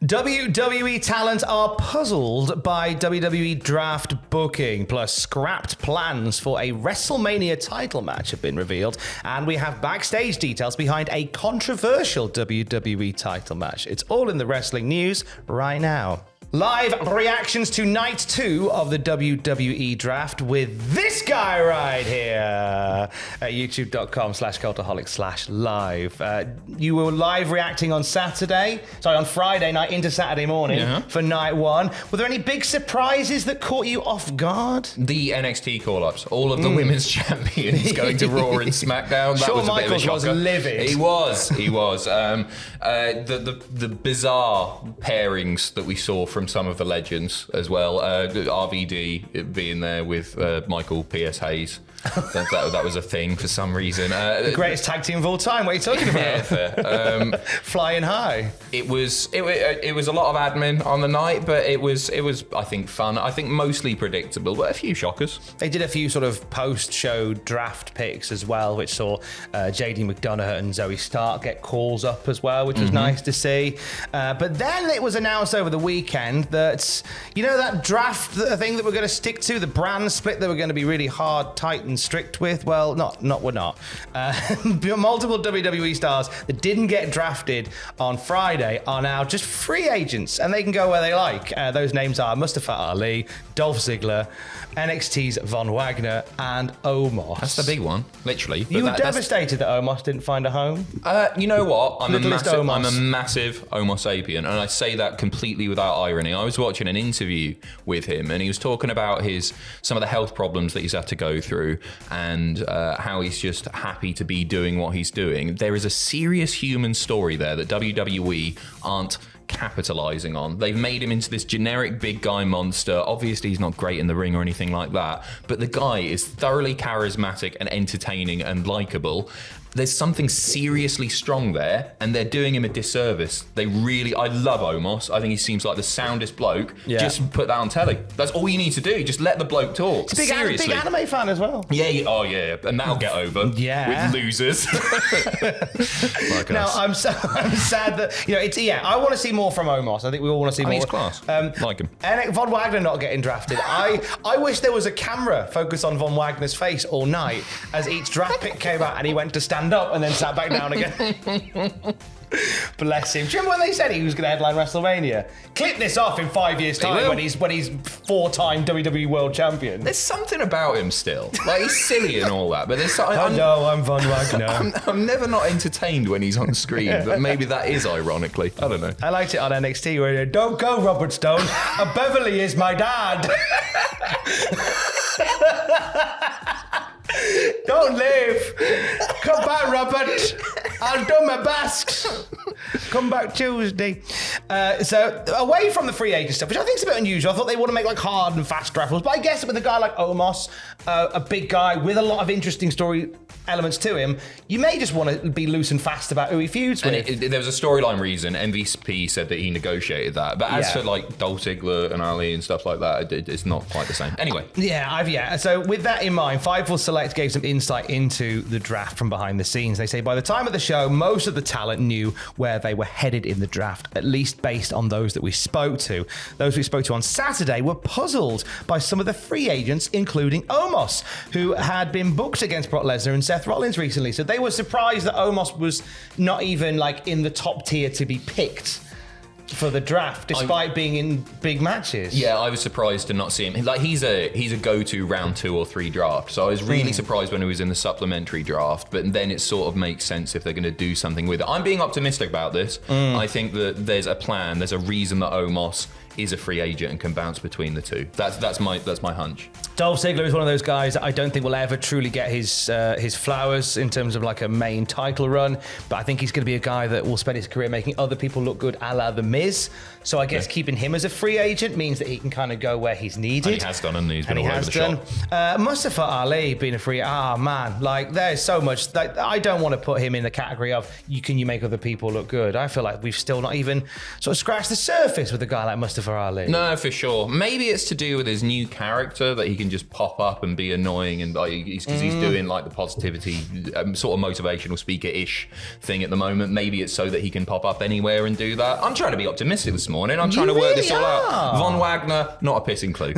WWE talent are puzzled by WWE draft booking, plus scrapped plans for a WrestleMania title match have been revealed, and we have backstage details behind a controversial WWE title match. It's all in the wrestling news right now. Live reactions to night 2 of the WWE draft with this guy right here at youtube.com/cultaholic/live. You were live reacting on Friday night into Saturday morning for night 1. Were there any big surprises that caught you off guard? The NXT call-ups. All of the women's champions going to Raw and SmackDown. That Shawn was a bit of a Michaels shocker. was livid. He was. The bizarre pairings that we saw from some of the legends as well. RVD being there with Michael P.S. Hayes. That was a thing for some reason. The greatest tag team of all time. What are you talking about? Yeah, fair. Flying high. It was a lot of admin on the night, but it was I think fun. I think mostly predictable, but a few shockers. They did a few sort of post-show draft picks as well, which saw JD McDonough and Zoe Stark get calls up as well, which was nice to see. But then it was announced over the weekend that, that draft thing that we're going to stick to, the brand split that we're going to be really hard, tight, and strict with. Well, we're not. Multiple WWE stars that didn't get drafted on Friday are now just free agents, and they can go where they like. Those names are Mustafa Ali, Dolph Ziggler, NXT's Von Wagner, and Omos. That's the big one, literally. You were devastated that Omos didn't find a home? You know what? I'm a massive Omos sapien, and I say that completely without irony. I was watching an interview with him, and he was talking about some of the health problems that he's had to go through, and how he's just happy to be doing what he's doing. There is a serious human story there that WWE aren't capitalizing on. They've made him into this generic big guy monster. Obviously he's not great in the ring or anything like that, but the guy is thoroughly charismatic and entertaining and likable. There's something seriously strong there, and they're doing him a disservice. I love Omos. I think he seems like the soundest bloke. Yeah. Just put that on telly. That's all you need to do. Just let the bloke talk. He's a big anime fan as well. Yeah. And that'll get over. Yeah. With losers. Now, I'm sad that, I want to see more from Omos. I think we all want to see more. He's class. Like him. And Von Wagner not getting drafted. I wish there was a camera focused on Von Wagner's face all night as each draft pick came out and he went to stand up and then sat back down again. Bless him. Do you remember when they said he was going to headline WrestleMania? Clip this off in 5 years' time when he's 4-time WWE World Champion. There's something about him still. Like, he's silly and all that, but there's something. I'm Von Wagner. I'm never not entertained when he's on screen, but maybe that is ironically. I don't know. I liked it on NXT where don't go, Robert Stone. Beverly is my dad. Don't leave. Come back, Robert. I'll do my best. Come back Tuesday. So away from the free agent stuff, which I think is a bit unusual. I thought they want to make like hard and fast draft rules, but I guess with a guy like Omos, a big guy with a lot of interesting story elements to him, you may just want to be loose and fast about who he feuds with. And there was a storyline reason. MVP said that he negotiated that, but as for like Dolph Ziggler and Ali and stuff like that, it's not quite the same. Anyway. So with that in mind, Fightful Select gave some insight into the draft from behind the scenes. They say by the time of the show, most of the talent knew where they were headed in the draft, at least based on those that we spoke to. Those we spoke to on Saturday were puzzled by some of the free agents, including Omos, who had been booked against Brock Lesnar and Seth Rollins recently. So they were surprised that Omos was not even like in the top tier to be picked for the draft, despite being in big matches. Yeah, I was surprised to not see him. Like, he's a go-to round 2 or 3 draft. So I was really surprised when he was in the supplementary draft. But then it sort of makes sense if they're going to do something with it. I'm being optimistic about this. I think that there's a plan. There's a reason that Omos is a free agent and can bounce between the two. That's my hunch. Dolph Ziggler is one of those guys that I don't think will ever truly get his flowers in terms of like a main title run, but I think he's going to be a guy that will spend his career making other people look good, a la The Miz. So I guess keeping him as a free agent means that he can kind of go where he's needed. And he has done, and he's been all over the shop. Mustafa Ali being a free, man, like there's so much. Like, I don't want to put him in the category of can you make other people look good. I feel like we've still not even sort of scratched the surface with a guy like Mustafa Mustafa Ali. No, for sure. Maybe it's to do with his new character that he can just pop up and be annoying, and like he's doing like the positivity, sort of motivational speaker-ish thing at the moment. Maybe it's so that he can pop up anywhere and do that. I'm trying to be optimistic this morning. I'm trying to work this all out. Von Wagner, not a pissing clue.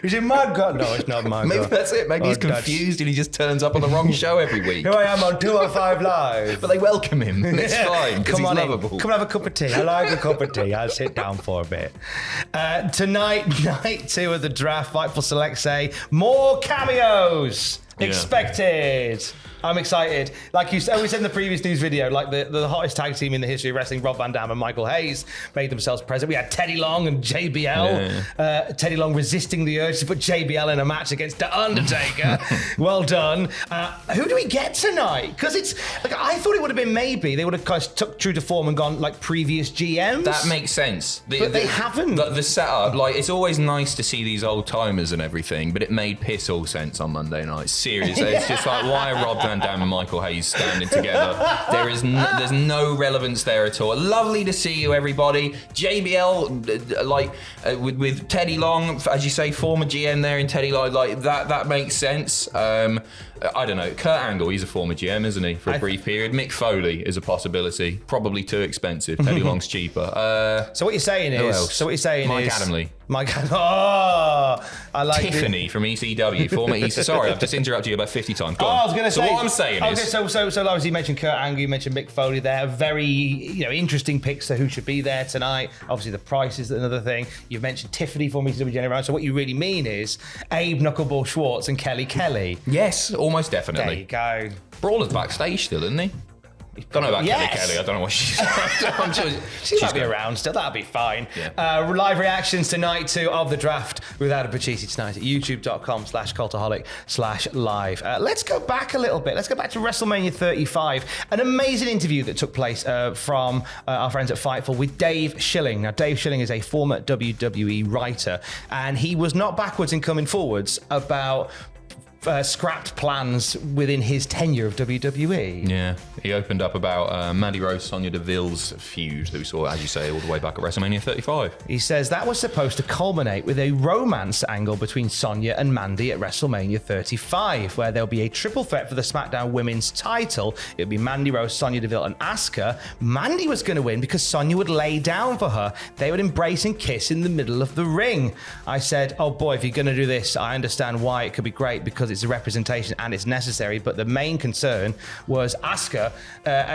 Is it Margot? No, it's not Margot. Maybe that's it. Maybe he's confused and he just turns up on the wrong show every week. Here I am on 205 Live. But they welcome him. And it's fine because he's lovable. Come have a cup of tea. I like a cup of tea. I'll sit down for a bit. Tonight, night 2 of the draft. Fightful Select say more cameos expected. I'm excited. Like you said, we said in the previous news video, like the hottest tag team in the history of wrestling, Rob Van Dam and Michael Hayes, made themselves present. We had Teddy Long and JBL. Teddy Long resisting the urge to put JBL in a match against The Undertaker. Well done. Who do we get tonight? Because it's like I thought it would have been maybe they would have kind of took true to form and gone like previous GMs. That makes sense. But they haven't. The setup, like it's always nice to see these old timers and everything, but it made piss all sense on Monday night. Seriously, it's just like why are Rob Van Dam and Michael Hayes standing together? There's no relevance there at all. Lovely to see you, everybody. JBL, with Teddy Long, as you say, former GM there in Teddy Long, like that makes sense. I don't know. Kurt Angle, he's a former GM, isn't he, for a brief period? Mick Foley is a possibility. Probably too expensive. Teddy Long's cheaper. So what you're saying is... Mike Adamle. I like Tiffany from ECW, former ECW. Sorry, I've just interrupted you about 50 times. Go on. I was going to say... So what I'm saying is... So obviously you mentioned Kurt Angle, you mentioned Mick Foley there. Very interesting picks to who should be there tonight. Obviously the price is another thing. You've mentioned Tiffany, former ECW general. So what you really mean is Abe Knuckleball Schwartz and Kelly Kelly. Yes, almost definitely. There you go. Brawler's backstage still, isn't he? Don't know about Kelly Kelly. I don't know what she's. I'm sure she might be around still. That'll be fine. Yeah. Live reactions to night 2 of the draft with Adam Pacitti tonight at youtube.com/cultaholic/live. Let's go back a little bit. Let's go back to WrestleMania 35. An amazing interview that took place from our friends at Fightful with Dave Schilling. Now, Dave Schilling is a former WWE writer, and he was not backwards in coming forwards about scrapped plans within his tenure of WWE. Yeah, he opened up about Mandy Rose, Sonya Deville's feud that we saw, as you say, all the way back at WrestleMania 35. He says that was supposed to culminate with a romance angle between Sonya and Mandy at WrestleMania 35, where there'll be a triple threat for the SmackDown Women's title. It'll be Mandy Rose, Sonya Deville, and Asuka. Mandy was going to win because Sonya would lay down for her. They would embrace and kiss in the middle of the ring. I said, oh boy, if you're going to do this, I understand why it could be great because it's a representation and it's necessary, but the main concern was Asuka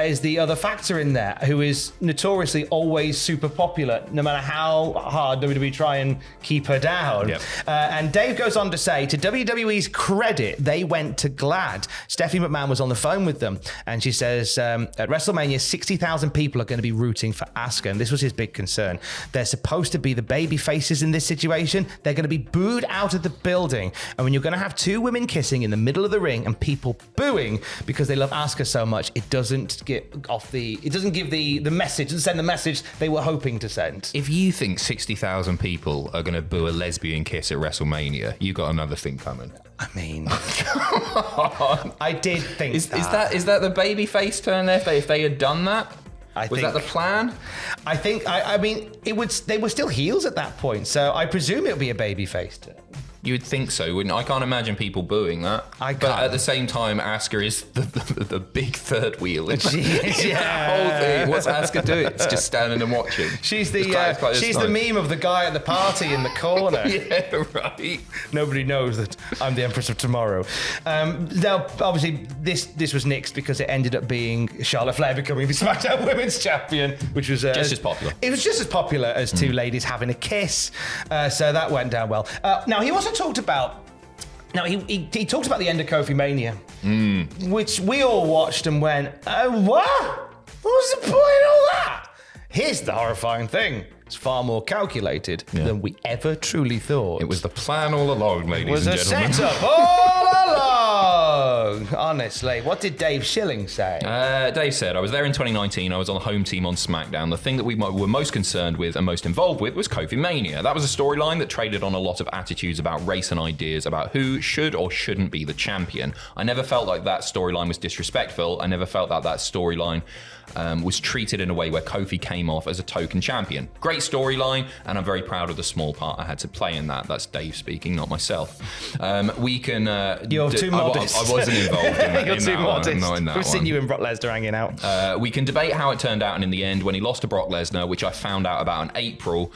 is the other factor in there, who is notoriously always super popular, no matter how hard WWE try and keep her down. Yep. And Dave goes on to say, to WWE's credit, they went to GLAAD. Stephanie McMahon was on the phone with them, and she says, at WrestleMania, 60,000 people are going to be rooting for Asuka, and this was his big concern. They're supposed to be the baby faces in this situation. They're going to be booed out of the building, and when you're going to have two women kissing in the middle of the ring and people booing because they love Asuka so much, it doesn't give the message, doesn't send the message they were hoping to send. If you think 60,000 people are going to boo a lesbian kiss at WrestleMania, you got another thing coming. I mean, I did think is that the babyface turn there? If they had done that, was that the plan? I think. I mean, they were still heels at that point, so I presume it would be a babyface turn. You would think so, wouldn't you? I can't imagine people booing that. But at the same time, Asuka is the big third wheel. She is, yeah. Whole thing. What's Asuka doing? It's just standing and watching. She's the meme of the guy at the party in the corner. Yeah, right. Nobody knows that I'm the Empress of Tomorrow. Now, obviously, this was nixed because it ended up being Charlotte Flair becoming the SmackDown Women's Champion, which was just as popular. It was just as popular as two ladies having a kiss. So that went down well. Now, he also talked about he talked about the end of Kofi Mania, which we all watched and went, what? What was the point of all that? Here's the horrifying thing. It's far more calculated than we ever truly thought. It was the plan all along, ladies and gentlemen. It was a setup all along. Oh, honestly, what did Dave Schilling say? Dave said, I was there in 2019. I was on the home team on SmackDown. The thing that we were most concerned with and most involved with was Kofi Mania. That was a storyline that traded on a lot of attitudes about race and ideas about who should or shouldn't be the champion. I never felt like that storyline was disrespectful. I never felt that storyline was treated in a way where Kofi came off as a token champion. Great storyline, and I'm very proud of the small part I had to play in that. That's Dave speaking, not myself. We can... You're too modest. I wasn't involved in that. You're too modest. Not in that We've one. seen you and Brock Lesnar hanging out. We can debate how it turned out, and in the end, when he lost to Brock Lesnar, which I found out about in April,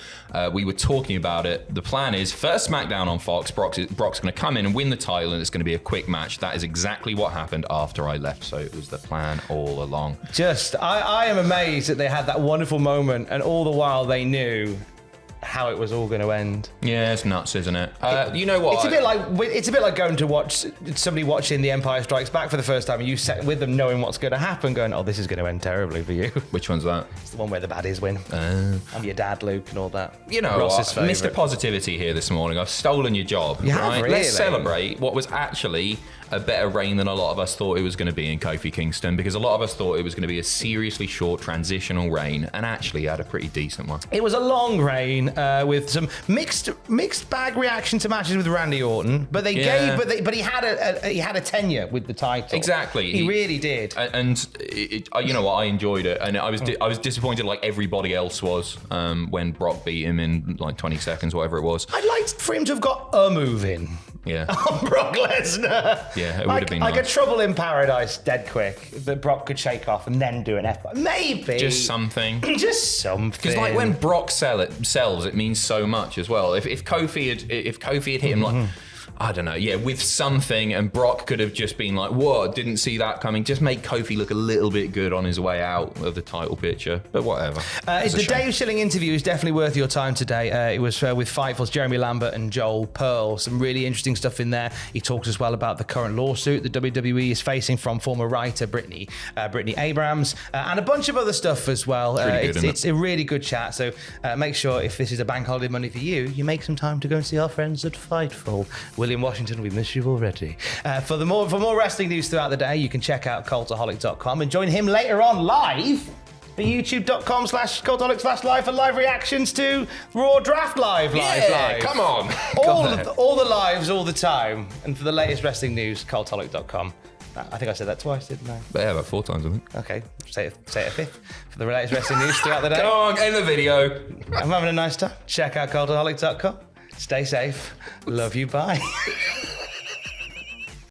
we were talking about it. The plan is, first SmackDown on Fox, Brock's going to come in and win the title, and it's going to be a quick match. That is exactly what happened after I left, so it was the plan all along. I am amazed that they had that wonderful moment, and all the while they knew how it was all going to end. Yeah, it's nuts, isn't it? You know what? It's a bit like going to watch somebody watching The Empire Strikes Back for the first time, and you sit with them knowing what's going to happen, going, "Oh, this is going to end terribly for you." Which one's that? It's the one where the baddies win. I'm your dad, Luke, and all that. You know, Mr. Positivity here this morning. I've stolen your job. You right? have, really? Let's celebrate what was actually a better reign than a lot of us thought it was going to be in Kofi Kingston, because a lot of us thought it was going to be a seriously short transitional reign, and actually had a pretty decent one. It was a long reign with some mixed bag reaction to matches with Randy Orton, but he had a tenure with the title. Exactly, he really did. And you know what? I enjoyed it, and I was disappointed like everybody else was when Brock beat him in like 20 seconds, whatever it was. I'd like for him to have got a move in. Yeah. On Brock Lesnar. Yeah, it would have been like nice. a Trouble in Paradise dead quick that Brock could shake off and then do an F5. Maybe. Just something. Just something. Because like when Brock sells, it means so much as well. If Kofi had hit him like, I don't know, with something, and Brock could have just been like, "What? Didn't see that coming." Just make Kofi look a little bit good on his way out of the title picture. But whatever. The Dave Schilling interview is definitely worth your time today. It was with Fightful's Jeremy Lambert and Joel Pearl. Some really interesting stuff in there. He talks as well about the current lawsuit that WWE is facing from former writer Brittany Abrams, and a bunch of other stuff as well. It's a really good chat. So make sure, if this is a bank holiday Monday for you, you make some time to go and see our friends at Fightful. William Washington, we miss you already. For more wrestling news throughout the day, you can check out Cultaholic.com and join him later on live for youtube.com/Cultaholic/live for live reactions to Raw Draft Live. Come on. all the lives, all the time. And for the latest wrestling news, Cultaholic.com. I think I said that twice, didn't I? Yeah, about 4 times, I think. Okay, say it a fifth. For the latest wrestling news throughout the day. Come on, end the video. I'm having a nice time. Check out Cultaholic.com. Stay safe. Love you. Bye.